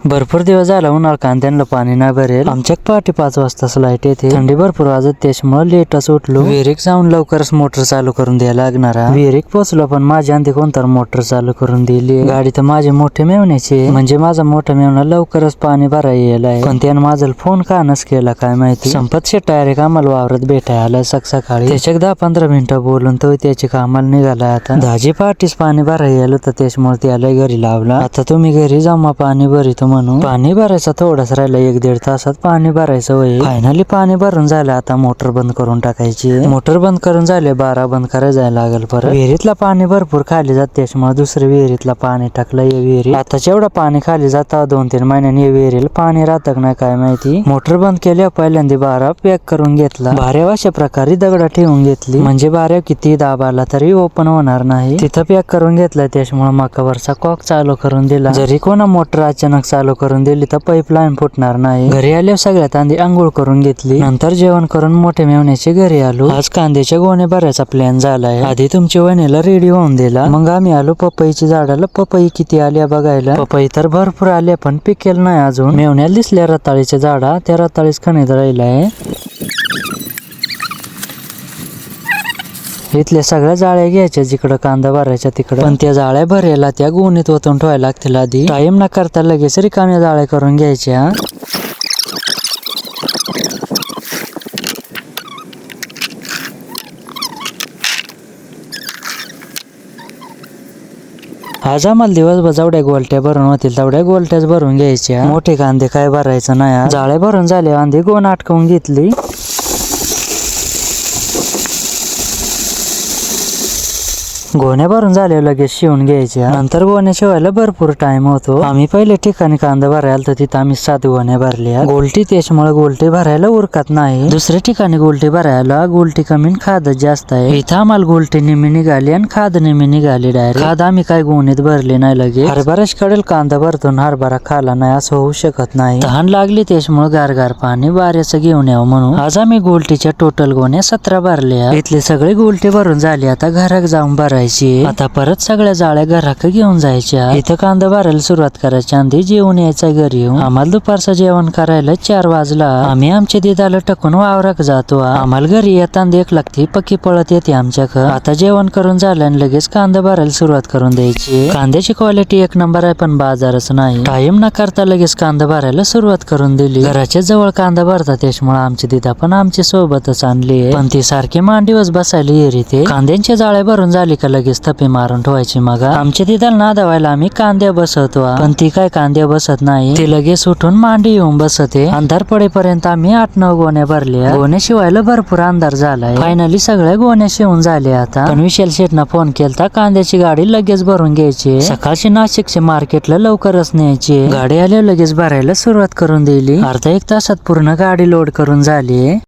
भरपूर दिवस झाला उन्हाळा कांद्यांना पाणी नाही भरेल. आमच्या पहाटे 5 वाजता लाईट येते. थंडी भरपूर वाजत त्याच्यामुळे लेटच उठलो. विहिरीक जाऊन लवकरच मोटर चालू करून द्यायला लागणारा. विहिरीक पोहोचलो पण माझ्या अंधी कोणतर मोटर चालू करून दिली. गाडी तर माझे मोठे मेवण्याचे म्हणजे माझा मोठा मेवणा लवकरच पाणी भरायला येलाय. पण त्यानं माझा फोन का नस केला काय माहिती. संपत शेट डायरेक्ट आम्हाला वावरात भेटायला आलाय सकाळी. त्याच्यात 10-15 मिनिटं बोलून तो त्याच्या कामाला निघालाय. आता दाजी पहाटेच पाणी भरायला येलो तर त्याच्यामुळे त्याला घरी लावला. आता तुम्ही घरी जमा पाणी भरितो म्हणून पाणी भरायचं थोडंच राहिलं. 1-1.5 तासात पाणी भरायचं होईल. फायनली पाणी भरून झालं. आता मोटर बंद करून टाकायची. मोटर बंद करून झाले 12 बंद करायला जायला लागेल. परत विहिरीतला पाणी भरपूर खाली जात त्याच्यामुळे दुसऱ्या विहिरीतला पाणी टाकलं. या विहिरी आता जेवढं पाणी खाली जात 2-3 महिन्यांनी या विहिरीला पाणी राहतं का नाही काय माहिती. मोटर बंद केल्या पहिल्यांदा बारा पॅक करून घेतला. बाऱ्या अशा प्रकारे दगड ठेवून घेतली म्हणजे बाऱ्या किती दाब आला तरी ओपन होणार नाही. तिथं पॅक करून घेतलाय त्याच्यामुळे मकावरचा कॉक चालू करून दिला. जरी कोणा मोटर अचानक चालू करून दिली तर पाईपलाईन फुटणार नाही. घरी आल्यावर सगळ्यात आधी आंघोळ करून घेतली. नंतर जेवण करून मोठे मेवण्याचे घरी आलो. आज कांद्याच्या गोण्या भरायचा प्लॅन झालाय. आधी तुमच्या वहिनीला रेडी होऊन दिला. मग आम्ही आलो पपईच्या झाडाला. पपई किती आल्या बघायला. पपई तर भरपूर आल्या पण पिकेल नाही अजून. मेवण्याला दिसल्या रताळीच्या झाडा. त्या रताळीच खणीत राहिलाय. इथल्या सगळ्या जाळ्या घ्यायच्या जिकडं कांदा भरायच्या तिकडं. पण त्या जाळ्या भरायला त्या गोणीत ओतून ठेवायला लागतील. आधी टाइम न करता लगेच रिकाम्या जाळ्या करून घ्यायच्या. आज आम्हाला दिवसभर जेवढ्या गोलट्या भरून होतील तेवढ्या गोलट्याच भरून घ्यायच्या. मोठे कांदे काय भरायचं नाही. जाळ्या भरून झाले. आधी गोण अटकवून घेतली. गोण्या भरून झाले लगेच शिवून घ्यायच्या. नंतर गोण्या शिवायला भरपूर टाइम होतो. आम्ही पहिले ठिकाणी कांदा भरायला तर तिथं आम्ही 7 गोण्या भरल्या. गोलटी त्याच्यामुळे गोलटी भरायला उरकत नाही. दुसऱ्या ठिकाणी गोलटी भरायला गोलटी कमी खाद जास्त आहे. इथं आम्हाला गोलटी निम्मी निघाली आणि खाद निम्मी निघाली डायरेक्ट. खाद आम्ही काय गोणीत भरले नाही. लगेच हरभराच कडेल कांदा भरतो हरभरा खाला नाही असं होऊ शकत नाही. तहान लागली त्याच्यामुळे गारगार पाणी वाऱ्याचं घेऊन यावं म्हणून आज आम्ही गोलटीच्या टोटल गोण्या 17 भरल्या. इथले सगळे गोलटी भरून झाली. आता घरात जाऊन भरायची. आता परत सगळ्या जाळ्या घराक घेऊन जायच्या. इथं कांदा भरायला सुरुवात करायची. आधी जेवण यायचं घरी येऊन. आम्हाला दुपारचं जेवण करायला 4 वाजला. आम्ही आमच्या दिदाला टकून वावराक जातो. आम्हाला घरी येताना 1 लागती पक्की पळत येते आमच्याकडे. आता जेवण करून झालं आणि लगेच कांदा भरायला सुरुवात करून द्यायची. कांद्याची क्वालिटी 1 नंबर आहे पण बाजारच नाही. टाइम न करता लगेच कांदा भरायला सुरुवात करून दिली. घराच्या जवळ कांदा भरतात त्याच्यामुळे आमची दिदा पण आमच्या सोबतच आणली. पण ती सारखी मांडीवच बसायला येते. कांद्यांच्या जाळ्या भरून झाली का लगेच थपी मारून ठेवायची. मग आमच्या दिदाला नादावायला आम्ही कांद्या बसवतो. पण ती काय कांद्या बसत नाही. ती लगेच उठून मांडी येऊन बसते. अंधार पडेपर्यंत आम्ही 8-9 गोण्या भरल्या. गोण्या शिवायला भरपूर अंधार झालाय. फायनली सगळ्या गोण्या शिवून झाल्या. आता पण विशाल शेटना फोन केलता कांद्याची गाडी लगेच भरून घ्यायची. सकाळची नाशिकच्या मार्केटला लवकरच न्यायची. गाडी आल्यावर लगेच भरायला सुरुवात करून दिली. अर्धा 1 तासात पूर्ण गाडी लोड करून झाली.